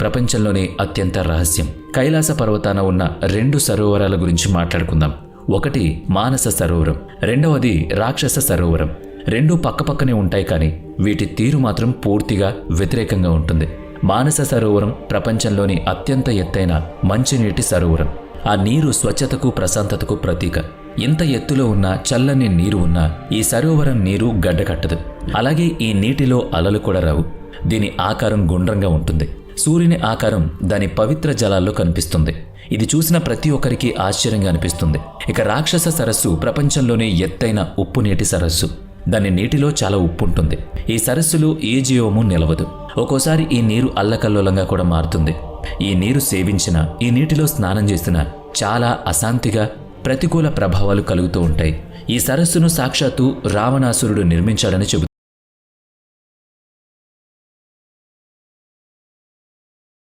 ప్రపంచంలోనే అత్యంత రహస్యం. కైలాస పర్వతాన ఉన్న 2 సరోవరాల గురించి మాట్లాడుకుందాం. ఒకటి మానస సరోవరం, రెండవది రాక్షస సరోవరం. 2 పక్కపక్కనే ఉంటాయి, కానీ వీటి తీరు మాత్రం పూర్తిగా వ్యతిరేకంగా ఉంటుంది. మానస సరోవరం ప్రపంచంలోని అత్యంత ఎత్తైన మంచినీటి సరోవరం. ఆ నీరు స్వచ్ఛతకు, ప్రశాంతతకు ప్రతీక. ఎంత ఎత్తులో ఉన్నా, చల్లని నీరు ఉన్నా ఈ సరోవరం నీరు గడ్డకట్టదు. అలాగే ఈ నీటిలో అలలు కూడా రావు. దీని ఆకారం గుండ్రంగా ఉంటుంది. సూర్యుని ఆకారం దాని పవిత్ర జలాల్లో కనిపిస్తుంది. ఇది చూసిన ప్రతి ఒక్కరికి ఆశ్చర్యంగా అనిపిస్తుంది. ఇక రాక్షస సరస్సు ప్రపంచంలోనే ఎత్తైన ఉప్పు నీటి సరస్సు. దాని నీటిలో చాలా ఉప్పు ఉంటుంది. ఈ సరస్సులో ఏ జీవము నిలవదు. ఒక్కోసారి ఈ నీరు అల్లకల్లోలంగా కూడా మారుతుంది. ఈ నీరు సేవించినా, ఈ నీటిలో స్నానం చేసినా చాలా అశాంతిగా, ప్రతికూల ప్రభావాలు కలుగుతూ ఉంటాయి. ఈ సరస్సును సాక్షాత్తు రావణాసురుడు నిర్మించాడని చెబుతారు.